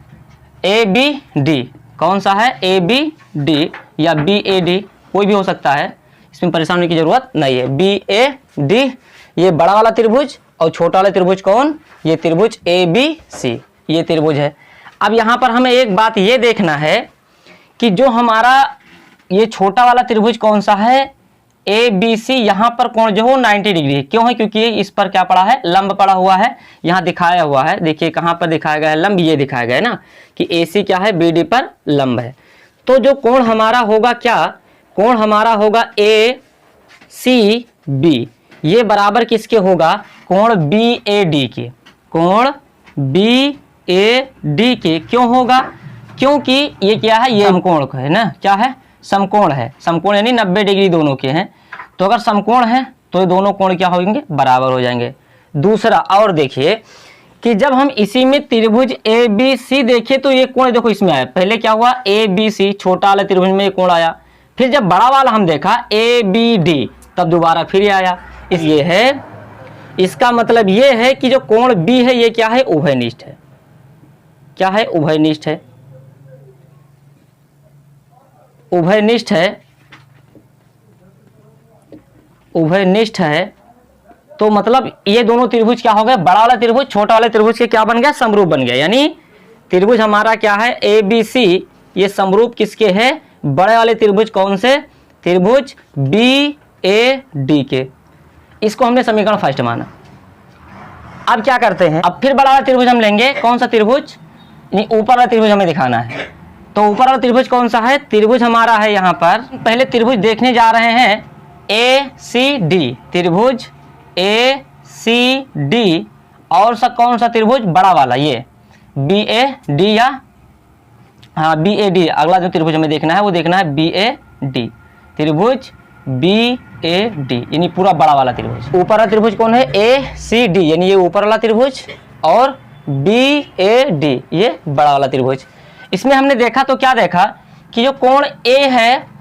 ABD, कौन सा है, ABD या BAD, कोई भी हो सकता है, इसमें परेशान होने की जरूरत नहीं है। BAD ये बड़ा वाला त्रिभुज, और छोटा वाला त्रिभुज कौन, ये त्रिभुज ABC, ये त्रिभुज है। अब यहाँ पर हमें एक बात ये देखना है कि जो हमारा ये छोटा वाला त्रिभुज कौन सा है, ABC, यहाँ पर कोण जो हो 90 डिग्री है, क्यों है, क्योंकि इस पर क्या पड़ा है, लंब पड़ा हुआ है, यहाँ दिखाया हुआ है, देखिए कहाँ पर दिखाया गया है, लंब, ये दिखाया गया है ना कि AC क्या है, BD पर लंब है। तो जो कोण हमारा होगा क्या, कोण हमारा होगा ACB, ये बराबर किसके होगा, कोण BAD के, कोण BAD के। क्यों होगा, क्योंकि ये क्या है, ये समकोण है ना, क्या है, समकोण है, समकोण यानी 90 डिग्री दोनों के हैं। तो अगर समकोण है तो ये दोनों कोण क्या होंगे, बराबर हो जाएंगे। दूसरा और देखिए कि जब हम इसी में त्रिभुज ABC देखें तो ये कोण देखो इसमें आया, पहले क्या हुआ, ABC छोटा वाला त्रिभुज में ये कोण आया, फिर जब बड़ा वाला हम देखा ABD तब दोबारा फिर आया। इसलिए है, इसका मतलब ये है कि जो कोण B है ये क्या है, उभयनिष्ठ है, क्या है, उभयनिष्ठ है, उभयनिष्ठ है, उभयनिष्ठ है। तो मतलब ये दोनों त्रिभुज क्या हो गए, बड़ा वाला त्रिभुज छोटा वाले त्रिभुज के क्या बन गया, समरूप बन गया। यानी त्रिभुज हमारा क्या है, ABC, ये समरूप किसके है, बड़े वाले त्रिभुज कौन से, त्रिभुज BAD के। इसको हमने समीकरण फर्स्ट माना। अब क्या करते हैं, अब फिर बड़ा वाला त्रिभुज हम लेंगे, कौन सा त्रिभुज, ऊपर वाला त्रिभुज हमें दिखाना है। तो ऊपर वाला त्रिभुज कौन सा है, त्रिभुज हमारा है यहाँ पर, पहले त्रिभुज देखने जा रहे हैं ACD, त्रिभुज ACD, और सा कौन सा त्रिभुज, बड़ा वाला ये BAD, या हाँ BAD, अगला जो त्रिभुज हमें देखना है वो देखना है BAD, त्रिभुज BAD यानी पूरा बड़ा वाला त्रिभुज। ऊपर वाला त्रिभुज कौन है, ACD यानी ये ऊपर वाला त्रिभुज, और BAD ये बड़ा वाला त्रिभुज। इसमें हमने देखा तो क्या देखा कि जो कोण A है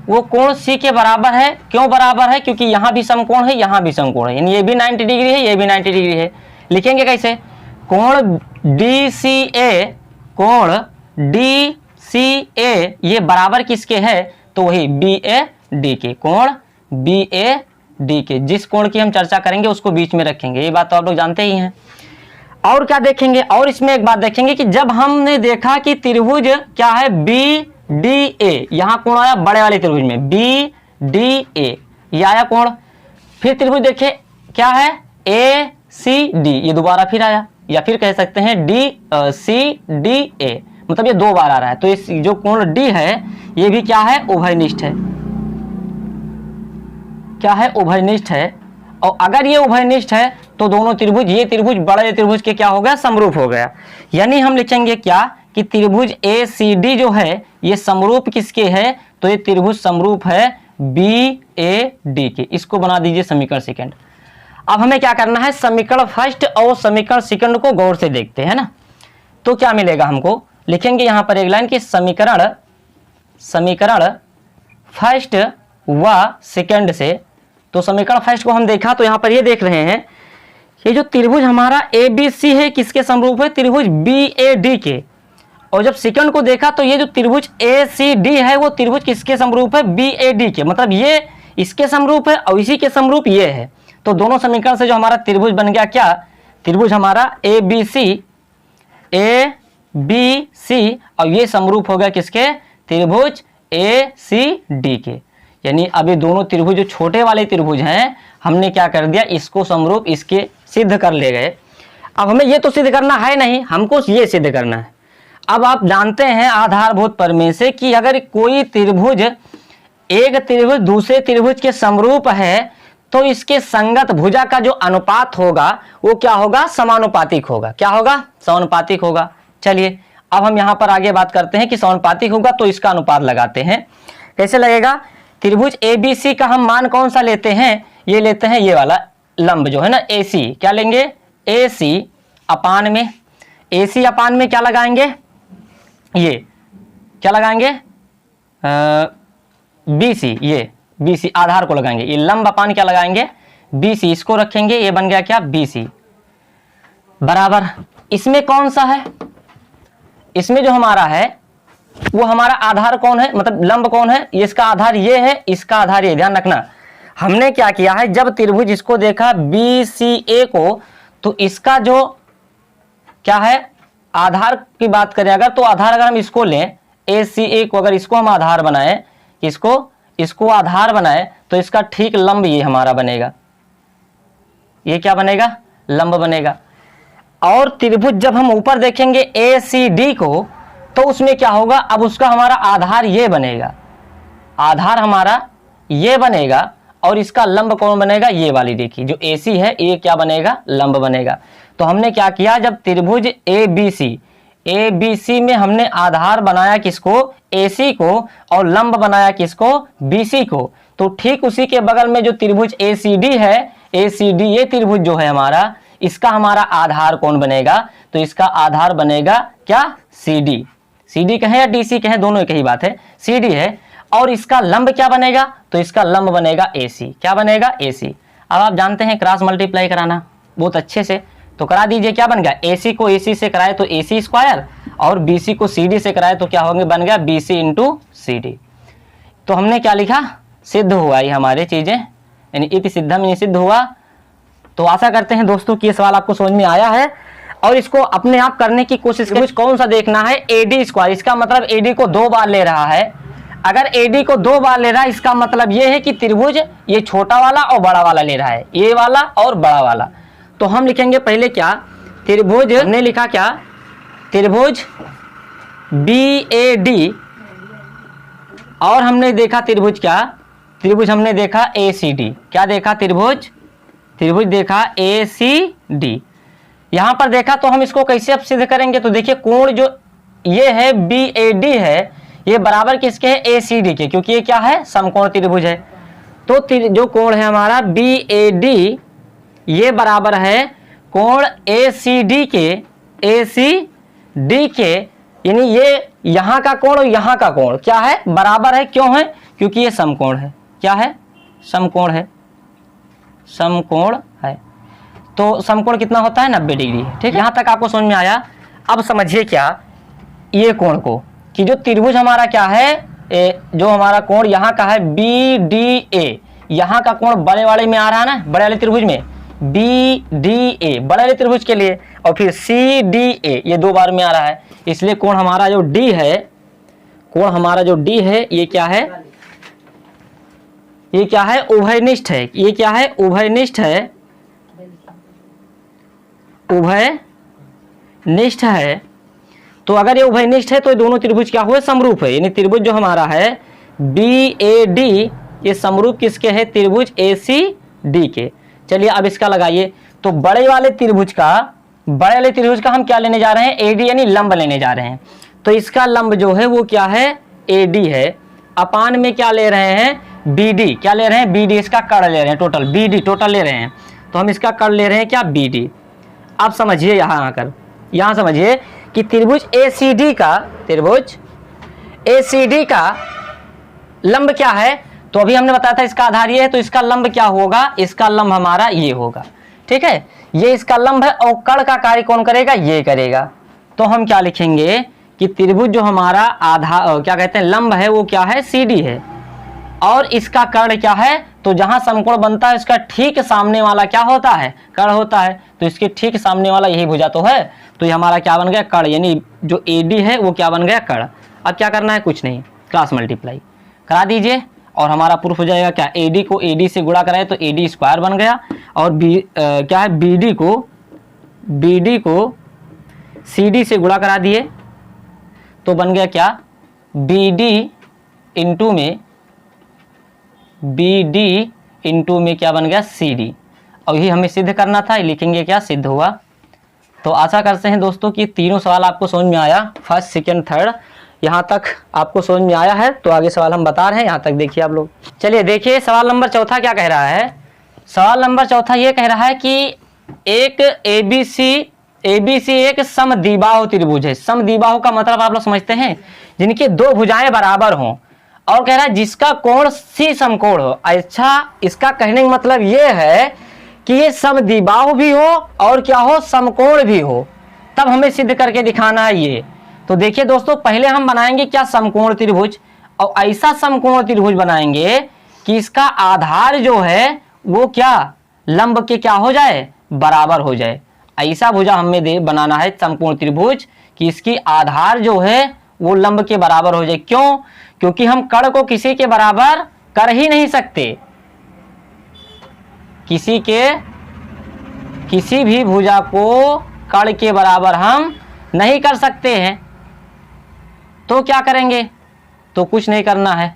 वो कोण C के बराबर है। क्यों बराबर है, क्योंकि यहाँ भी समकोण है, यहाँ भी समकोण है, यानी ये भी 90 डिग्री है, ये भी 90 डिग्री है। लिखेंगे कैसे, कोण DCA, कोण DCA ये बराबर किसके है, तो वही BAD के, कोण BAD के। जिस कोण की हम चर्चा करेंगे उसको बीच में रखेंगे, ये बात तो आप लोग जानते ही हैं। और क्या देखेंगे, और इसमें एक बात देखेंगे कि जब हमने देखा कि त्रिभुज क्या है BDA, यहां कोण आया बड़े वाले त्रिभुज में BDA, ये आया कोण। फिर त्रिभुज देखे क्या है ACD, ये दोबारा फिर आया, या फिर कह सकते हैं DCDA, मतलब ये 2 बार आ रहा है। तो इस जो कोण D है ये भी क्या है, उभयनिष्ठ है, क्या है, उभयनिष्ठ है। और अगर ये उभयनिष्ठ है तो दोनों त्रिभुज, ये त्रिभुज बड़े त्रिभुज के क्या हो गया, समरूप हो गया। यानी हम लिखेंगे क्या कि त्रिभुज ACD जो है ये समरूप किसके है, तो ये त्रिभुज समरूप है BAD के। इसको बना दीजिए समीकरण सेकंड। अब हमें क्या करना है, समीकरण फर्स्ट और समीकरण सेकंड को गौर से देखते हैं ना। तो क्या मिलेगा हमको, लिखेंगे यहां पर एक लाइन कि समीकरण फर्स्ट व सेकंड से। तो समीकरण फर्स्ट को हम देखा तो यहां पर ये देख रहे हैं, ये जो त्रिभुज हमारा ABC है किसके समरूप है, त्रिभुज BAD के। और जब सेकंड को देखा तो ये जो त्रिभुज ACD है वो त्रिभुज किसके समरूप है, BAD के। मतलब ये इसके समरूप है और इसी के समरूप ये है। तो दोनों समीकरण से जो हमारा त्रिभुज बन गया क्या, त्रिभुज हमारा ABC और ये समरूप हो गया किसके, त्रिभुज ACD के। यानी अभी दोनों त्रिभुज जो छोटे वाले त्रिभुज हैं हमने क्या कर दिया, इसको समरूप इसके सिद्ध कर ले गए। अब हमें ये तो सिद्ध करना है नहीं, हमको ये सिद्ध करना है। अब आप जानते हैं आधारभूत प्रमेय से कि अगर कोई त्रिभुज, एक त्रिभुज दूसरे त्रिभुज के समरूप है तो इसके संगत भुजा का जो अनुपात होगा वो क्या होगा, समानुपातिक होगा। क्या होगा, समानुपातिक होगा। चलिए अब हम यहां पर आगे बात करते हैं कि समानुपातिक होगा तो इसका अनुपात लगाते हैं। कैसे लगेगा, त्रिभुज ABC का हम मान कौन सा लेते हैं, ये लेते हैं ये वाला लंब जो है ना AC। क्या लेंगे, AC अपान में, AC अपान में क्या लगाएंगे, ये क्या लगाएंगे BC, ये BC आधार को लगाएंगे। ये लंब अपान क्या लगाएंगे, BC, इसको रखेंगे, ये बन गया क्या BC बराबर। इसमें कौन सा है, इसमें जो हमारा है वो हमारा आधार कौन है, मतलब लंब कौन है, इसका आधार ये है, इसका आधार ये। ध्यान रखना हमने क्या किया है, जब त्रिभुज इसको देखा BCA को तो इसका जो क्या है आधार की बात करें अगर, तो आधार अगर हम इसको लें ACA को, अगर इसको हम आधार बनाएं, इसको आधार बनाएं तो इसका ठीक लंब ये हमारा बनेगा, ये क्या बनेगा, लंब बनेगा। और त्रिभुज जब हम ऊपर देखेंगे ACD को तो उसमें क्या होगा, अब उसका हमारा आधार ये बनेगा, आधार हमारा ये बनेगा और इसका लंब कौन बनेगा, ये वाली देखिए जो AC है ये क्या बनेगा, लंब बनेगा। तो हमने क्या किया, जब त्रिभुज ABC में हमने आधार बनाया किसको, AC को, और लंब बनाया किसको, BC को, तो ठीक उसी के बगल में जो त्रिभुज ACD है, ACD ये त्रिभुज जो है हमारा, इसका हमारा आधार कौन बनेगा, तो इसका आधार बनेगा क्या, CD कहें या DC कहें दोनों एक ही बात है, CD है। और इसका लंब क्या बनेगा, तो इसका लंब बनेगा AC। क्या बनेगा, AC। अब आप जानते हैं क्रॉस मल्टीप्लाई कराना बहुत अच्छे से, तो करा दीजिए। क्या बन गया, AC को AC से कराए तो AC स्क्वायर, और BC को CD से कराए तो क्या होंगे, बन गया BC इंटू CD। तो हमने क्या लिखा, सिद्ध हुआ ये हमारे चीजें, यानी इति सिद्धम यानी सिद्ध हुआ। तो आशा करते हैं दोस्तों कि ये सवाल आपको समझ में आया है और इसको अपने आप करने की कोशिश करें। कुछ कौन सा देखना है, AD स्क्वायर, इसका मतलब AD को 2 बार ले रहा है। अगर AD को 2 बार ले रहा है इसका मतलब ये है कि त्रिभुज ये छोटा वाला और बड़ा वाला ले रहा है, ये वाला और बड़ा वाला। तो हम लिखेंगे पहले क्या, त्रिभुज, हमने लिखा क्या, त्रिभुज BAD, और हमने देखा त्रिभुज क्या, त्रिभुज हमने देखा ACD। क्या देखा, त्रिभुज देखा ACD। यहां पर देखा तो हम इसको कैसे अब सिद्ध करेंगे, तो देखिए कोण जो ये है BAD है ये बराबर किसके है, ACD के, क्योंकि ये क्या है, समकोण त्रिभुज है। तो जो कोण है हमारा BAD ये बराबर है कोण ACD के, यानी ये यहां का कोण और यहां का कोण क्या है, बराबर है। क्यों है, क्योंकि ये समकोण है। क्या है, समकोण है, समकोण है। तो समकोण कितना होता है 90 डिग्री। ठीक है, यहाँ तक आपको समझ में आया। अब समझिए क्या ये कोण को, कि जो त्रिभुज हमारा क्या है, जो हमारा कोण यहाँ का है BDA, यहाँ का कोण बड़े वाले में आ रहा है ना, बड़े वाले त्रिभुज में BDA बड़े वाले त्रिभुज के लिए, और फिर CDA ये 2 बार में आ रहा है, इसलिए कोण हमारा जो D है, कोण हमारा जो D है ये क्या है, ये क्या है, उभयनिष्ठ है। ये क्या है, उभयनिष्ठ है, उभयनिष्ठ है। तो अगर ये उभयनिष्ठ है तो ये दोनों त्रिभुज क्या हुए, समरूप है। यानी त्रिभुज जो हमारा है BAD ये समरूप किसके है, त्रिभुज ACD के। चलिए अब इसका लगाइए। तो बड़े वाले त्रिभुज का हम क्या लेने जा रहे हैं, AD यानी लंब लेने जा रहे हैं। तो इसका लंब जो है वो क्या है, AD है। अपान में क्या ले रहे हैं, BD। क्या ले रहे हैं, BD। इसका कर्ण ले रहे हैं, टोटल BD टोटल ले रहे हैं। तो हम इसका कर्ण ले रहे हैं क्या, BD। अब समझिए यहाँ आकर, यहाँ समझिए कि त्रिभुज ACD का लंब क्या है। तो अभी हमने बताया था इसका आधार ये है, तो इसका लंब क्या होगा, इसका लंब हमारा ये होगा। ठीक है, ये इसका लंब है, और कर्ण का कार्य कौन करेगा, ये करेगा। तो हम क्या लिखेंगे कि त्रिभुज जो हमारा आधार क्या कहते हैं लंब है वो क्या है, CD है, और इसका कर्ण क्या है, तो जहां समकोण बनता है इसका ठीक सामने वाला क्या होता है, कर्ण होता है। तो इसके ठीक सामने वाला यही भुजा तो है, तो ये हमारा क्या बन गया, कर्ण। यानी जो AD है वो क्या बन गया, कर्ण। अब क्या करना है, कुछ नहीं, क्रॉस मल्टीप्लाई करा दीजिए और हमारा प्रूफ हो जाएगा क्या, AD को AD से गुणा कराए तो AD स्क्वायर बन गया, और क्या है BD को CD से गुणा करा दिए तो बन गया क्या, BD इंटू में क्या बन गया, CD। और यही हमें सिद्ध करना था, लिखेंगे क्या, सिद्ध हुआ। तो आशा करते हैं दोस्तों कि तीनों सवाल आपको समझ में आया, फर्स्ट सेकंड थर्ड यहाँ तक आपको समझ में आया है। तो आगे सवाल हम बता रहे हैं, यहाँ तक देखिए आप लोग। चलिए देखिए सवाल नंबर चौथा क्या कह रहा है। सवाल नंबर चौथा ये कह रहा है कि एक ABC एक समद्विबाहु त्रिभुज है। समद्विबाहु का मतलब आप लोग समझते हैं, जिनकी 2 भुजाएं बराबर हों, और कह रहा है जिसका कोण C समकोण हो। अच्छा, इसका कहने का मतलब ये है कि ये समद्विबाहु भी हो और क्या हो, समकोण भी हो, तब हमें सिद्ध करके दिखाना है ये। तो देखिए दोस्तों, पहले हम बनाएंगे क्या, समकोण त्रिभुज, और ऐसा समकोण त्रिभुज बनाएंगे कि इसका आधार जो है वो क्या, लंब के क्या हो जाए, बराबर हो जाए। ऐसा भुजा हमें बनाना है समकोण त्रिभुज कि इसकी आधार जो है वो लंब के बराबर हो जाए। क्यों, क्योंकि हम कर्ण को किसी के बराबर कर ही नहीं सकते, किसी भी भुजा को कर्ण के बराबर हम नहीं कर सकते हैं। तो क्या करेंगे, तो कुछ नहीं करना है,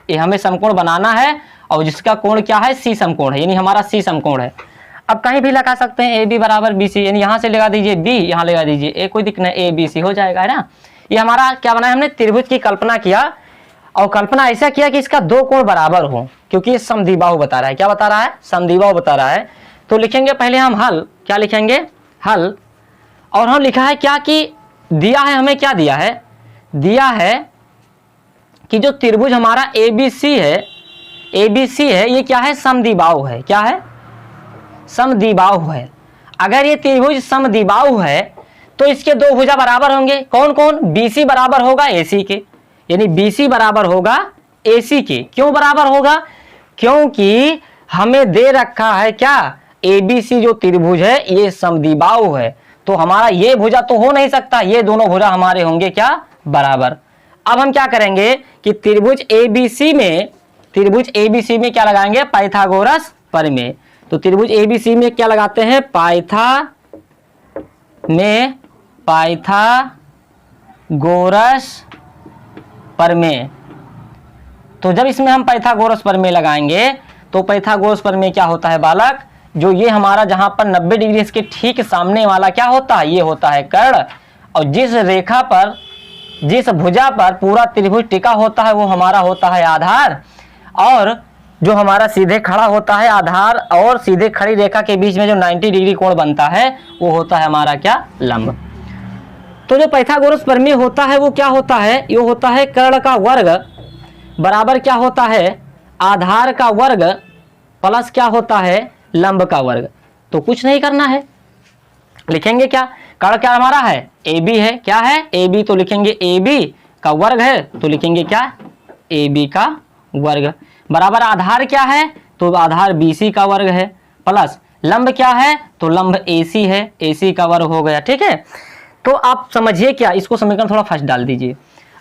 ये हमें समकोण बनाना है, और जिसका कोण क्या है, C समकोण है, यानी हमारा C समकोण है। अब कहीं भी लगा सकते हैं AB बराबर BC, यानी यहाँ से लगा दीजिए B, यहाँ लगा दीजिए A, कोई दिक्कत नहीं, ABC हो जाएगा, है ना। ये हमारा क्या बनाया, हमने त्रिभुज की कल्पना किया, और कल्पना ऐसा किया कि इसका 2 कोण बराबर हो, क्योंकि ये समद्विबाहु बता रहा है। क्या बता रहा है, समद्विबाहु बता रहा है। तो लिखेंगे पहले हम हल, क्या लिखेंगे, हल। और हम लिखा है क्या कि दिया है, हमें क्या दिया है, दिया है कि जो त्रिभुज हमारा ABC है ये क्या है, समद्विबाहु है। क्या है, समद्विबाहु है। अगर ये त्रिभुज समद्विबाहु है तो इसके 2 भुजा बराबर होंगे। कौन कौन, BC बराबर होगा AC के, यानी BC बराबर होगा AC के। क्यों बराबर होगा, क्योंकि हमें दे रखा है क्या, ABC जो त्रिभुज है ये समद्विबाहु है, तो हमारा ये भुजा तो हो नहीं सकता, ये दोनों भुजा हमारे होंगे क्या, बराबर। अब हम क्या करेंगे कि त्रिभुज ABC में क्या लगाएंगे, पाइथागोरस प्रमेय। तो त्रिभुज ABC में क्या लगाते हैं, पाइथागोरस प्रमेय। तो जब इसमें हम पाइथागोरस प्रमेय लगाएंगे तो पाइथागोरस प्रमेय क्या होता है बालक, जो ये हमारा जहां पर 90 डिग्री इसके ठीक सामने वाला क्या होता है, ये होता है कर्ण, और जिस रेखा पर, जिस भुजा पर पूरा त्रिभुज टिका होता है वो हमारा होता है आधार, और जो हमारा सीधे खड़ा होता है आधार और सीधे खड़ी रेखा के बीच में जो 90 डिग्री कोण बनता है वो होता है हमारा क्या, लंब। तो जो पाइथागोरस प्रमेय होता है वो क्या होता है, ये होता है कर्ण का वर्ग बराबर क्या होता है, आधार का वर्ग प्लस क्या होता है, लंब का वर्ग। तो कुछ नहीं करना है, लिखेंगे क्या, कर्ण क्या हमारा है, ए बी है, क्या है ए बी, तो लिखेंगे ए बी का वर्ग है, तो लिखेंगे क्या, ए बी का वर्ग, बराबर आधार क्या है, तो आधार बी सी का वर्ग है, प्लस लंब क्या है, तो लंब ए सी है, ए सी का वर्ग हो गया। ठीक है, तो आप समझिए क्या, इसको समीकरण थोड़ा फर्स्ट डाल दीजिए।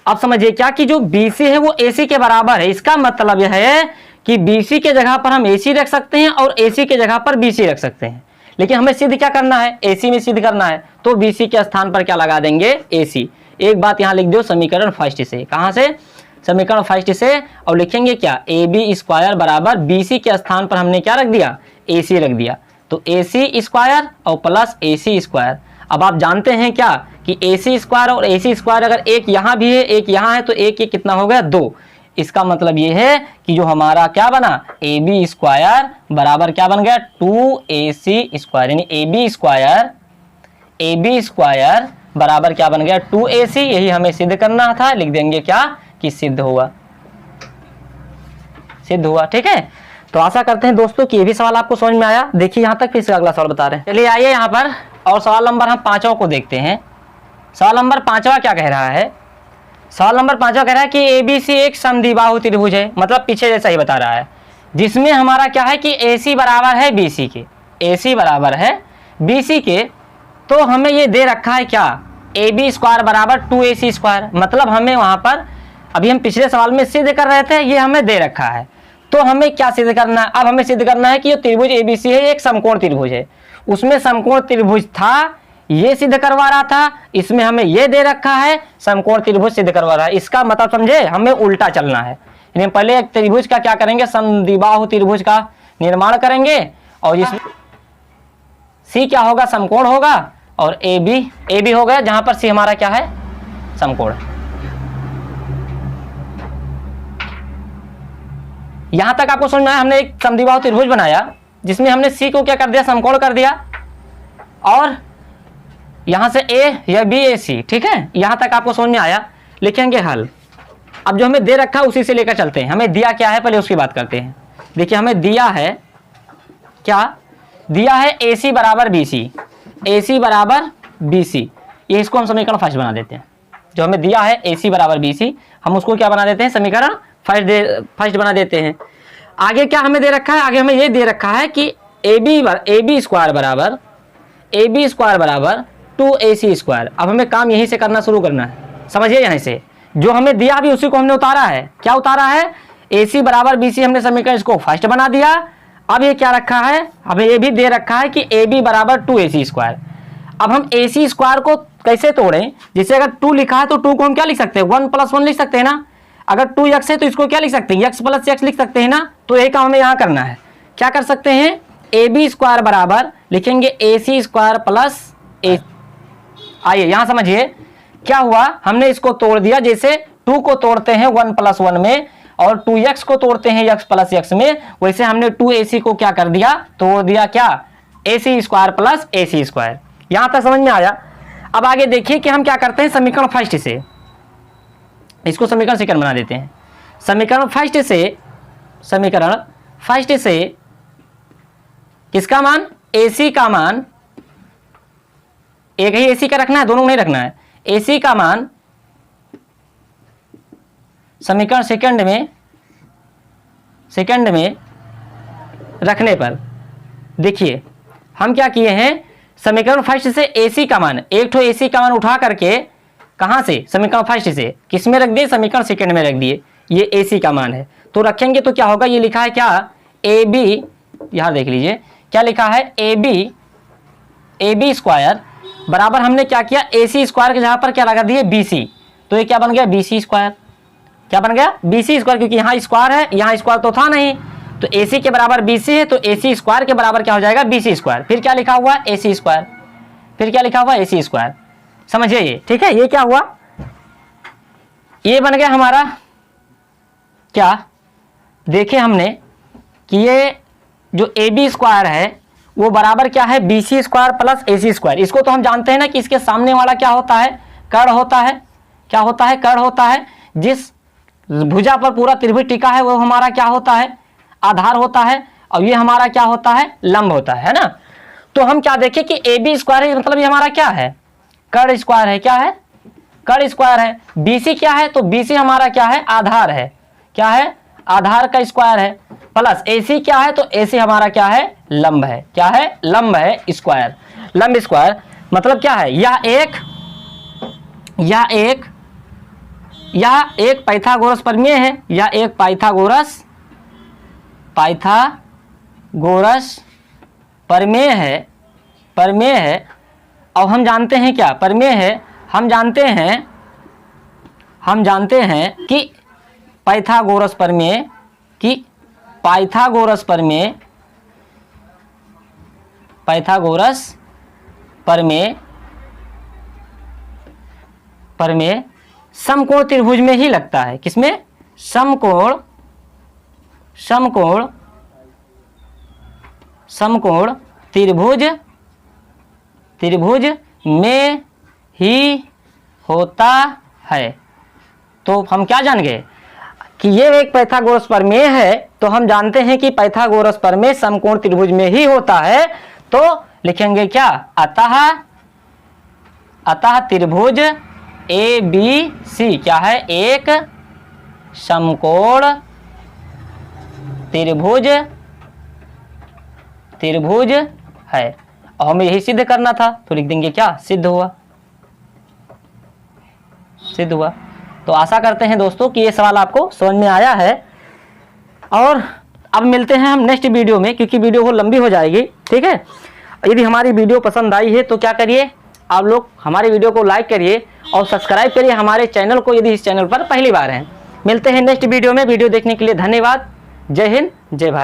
अब समझिए क्या कि जो बी सी है वो ए सी के बराबर है, इसका मतलब यह है कि बी सी के जगह पर हम ए सी रख सकते हैं और ए सी के जगह पर बी सी रख सकते हैं, लेकिन हमें सिद्ध क्या करना है, ए सी में सिद्ध करना है, तो बी सी के स्थान पर क्या लगा देंगे, ए सी। एक बात यहाँ लिख दो समीकरण फर्स्ट से, कहाँ से, समीकरण फर्स्ट से, और लिखेंगे क्या, ए बी स्क्वायर बराबर बी सी के स्थान पर हमने क्या रख दिया, ए सी रख दिया, तो ए सी स्क्वायर और प्लस ए सी स्क्वायर। अब आप जानते हैं क्या कि ए सी स्क्वायर और ए सी स्क्वायर अगर एक यहाँ भी है एक यहाँ है तो एक ये कितना हो गया, 2। इसका मतलब ये है कि जो हमारा क्या बना, ए बी स्क्वायर बराबर क्या बन गया, 2ac स्क्वायर, यानी ए बी स्क्वायर बराबर क्या बन गया, 2ac। यही हमें सिद्ध करना था, लिख देंगे क्या कि सिद्ध हुआ, सिद्ध हुआ। ठीक है, तो आशा करते हैं दोस्तों कि ये भी सवाल आपको समझ में आया। देखिए यहाँ तक, फिर से अगला सवाल बता रहे हैं। चलिए आइए यहाँ पर और सवाल नंबर हम 5वां को देखते हैं। सवाल नंबर 5वां क्या कह रहा है, सवाल नंबर 5वां कह रहा है कि एबीसी एक समद्विबाहु त्रिभुज है, मतलब पीछे जैसा ही बता रहा है, जिसमें हमारा क्या है कि AC बराबर है BC के, AC बराबर है BC के, तो हमें ये दे रखा है क्या, AB स्क्वायर बराबर 2AC स्क्वायर, मतलब हमें वहां पर अभी हम पिछले सवाल में सिद्ध कर रहे थे, ये हमें दे रखा है, तो हमें क्या सिद्ध करना है, अब हमें सिद्ध करना है कि ये त्रिभुज ABC है, एक समकोण त्रिभुज है, उसमें समकोण त्रिभुज था, ये सिद्ध करवा रहा था, इसमें हमें ये दे रखा है, समकोण त्रिभुज सिद्ध करवा रहा है। इसका मतलब समझे, हमें उल्टा चलना है, यानी पहले एक त्रिभुज का क्या करेंगे, समद्विबाहु त्रिभुज का निर्माण करेंगे, और जिसमें सी क्या होगा, समकोण होगा, और ए बी हो गया, जहां पर सी हमारा क्या है, समकोण। यहां तक आपको समझ में आया, हमने एक समद्विबाहु त्रिभुज बनाया जिसमें हमने सी को क्या कर दिया, समकोण कर दिया, और यहां से ए या बी ए सी। ठीक है, यहां तक आपको समझ में आया, लिखेंगे हल। अब जो हमें दे रखा है उसी से लेकर चलते हैं, हमें दिया क्या है पहले उसकी बात करते हैं। देखिए हमें दिया है क्या, दिया है AC बराबर BC, AC बराबर BC, ये इसको हम समीकरण फर्स्ट बना देते हैं। जो हमें दिया है AC बराबर BC, हम उसको क्या बना देते हैं, समीकरण फर्स्ट बना देते हैं। आगे क्या हमें दे रखा है, आगे हमें ये दे रखा है कि AB स्क्वायर बराबर 2AC स्क्वायर। अब हमें काम यहीं से करना शुरू करना है, समझिए, यहीं से जो हमें दिया भी उसी को हमने उतारा है। क्या उतारा है, AC बराबर BC, हमने समीकरण इसको फर्स्ट बना दिया। अब ये क्या रखा है, हमें ये भी दे रखा है कि AB बराबर 2AC स्क्वायर। अब हम AC स्क्वायर को कैसे तोड़ें, जैसे अगर 2 लिखा है तो 2 को हम क्या लिख सकते हैं, 1 + 1 लिख सकते हैं ना। अगर 2x है तो इसको क्या लिख सकते हैं, x + x लिख सकते हैं ना। तो यही काम हमें यहाँ करना है, क्या कर सकते हैं, AB स्क्वायर बराबर लिखेंगे AC स्क्वायर प्लस A। आइए यहां समझिए क्या हुआ, हमने इसको तोड़ दिया, जैसे 2 को तोड़ते हैं 1 + 1 में और 2x को तोड़ते हैं x + x में, वैसे हमने 2AC को क्या कर दिया, तोड़ दिया क्या, AC square plus AC square. यहां तक समझ में आया। अब आगे देखिए कि हम क्या करते हैं, समीकरण फर्स्ट से, इसको समीकरण सेकंड बना देते हैं। समीकरण फर्स्ट से किसका मान, AC का मान, एक ही AC का रखना है, दोनों नहीं रखना है, AC का मान समीकरण सेकंड में रखने पर देखिए हम क्या किए हैं, समीकरण फर्स्ट से AC का मान, एक ठो AC का मान उठा करके कहां से, समीकरण फर्स्ट से किस में रख दिए, समीकरण सेकंड में रख दिए। ये AC का मान है, तो रखेंगे तो क्या होगा, ये लिखा है क्या, AB, यहां देख लीजिए क्या लिखा है, AB स्क्वायर बराबर हमने क्या किया, AC स्क्वायर के जहां पर क्या लगा दिए, BC, तो ये क्या बन गया, BC स्क्वायर। क्या बन गया, BC स्क्वायर, क्योंकि यहाँ स्क्वायर है, यहाँ स्क्वायर तो था नहीं, तो AC के बराबर BC है, तो AC स्क्वायर के बराबर क्या हो जाएगा, BC स्क्वायर। फिर क्या लिखा हुआ, AC स्क्वायर, फिर क्या लिखा हुआ, AC स्क्वायर। समझिए ये, ठीक है, ये क्या हुआ, ये बन गया हमारा क्या, देखे हमने कि ये जो AB स्क्वायर है वो बराबर क्या है, BC square plus AC square. इसको तो हम जानते हैं ना कि इसके सामने वाला क्या होता है, कर्ण होता है। क्या होता है, कर्ण होता है। जिस भुजा पर पूरा त्रिभुज टिका है वो हमारा क्या होता है, आधार होता है, और ये हमारा क्या होता है, लंब होता है ना। तो हम क्या देखें कि ए बी स्क्वायर है, मतलब ये हमारा क्या है, कर्ण स्क्वायर है। क्या है, कर्ण स्क्वायर है। बी सी क्या है, तो बी सी हमारा क्या है, आधार है। क्या है, आधार का स्क्वायर है। प्लस ए सी क्या है, तो ए सी हमारा क्या है, लंब है। क्या है, लंब है, स्क्वायर, लंब स्क्वायर। मतलब क्या है, यह एक पाइथागोरस प्रमेय है, यह एक पाइथागोरस प्रमेय है। और हम जानते हैं क्या प्रमेय है, हम जानते हैं कि पाइथागोरस प्रमेय समकोण त्रिभुज में ही लगता है। किसमें, समकोण त्रिभुज में ही होता है। तो हम क्या जान गए कि ये एक पाइथागोरस प्रमेय है, तो हम जानते हैं कि पाइथागोरस प्रमेय समकोण त्रिभुज में ही होता है। तो लिखेंगे क्या, अतः त्रिभुज ए बी सी क्या है, एक समकोण त्रिभुज है। और हमें यही सिद्ध करना था, तो लिख देंगे क्या, सिद्ध हुआ। तो आशा करते हैं दोस्तों कि ये सवाल आपको समझ में आया है। और अब मिलते हैं हम नेक्स्ट वीडियो में, क्योंकि वीडियो बहुत लंबी हो जाएगी। ठीक है, यदि हमारी वीडियो पसंद आई है तो क्या करिए, आप लोग हमारे वीडियो को लाइक करिए और सब्सक्राइब करिए हमारे चैनल को, यदि इस चैनल पर पहली बार हैं। मिलते हैं नेक्स्ट वीडियो में। वीडियो देखने के लिए धन्यवाद। जय हिंद, जय भारत।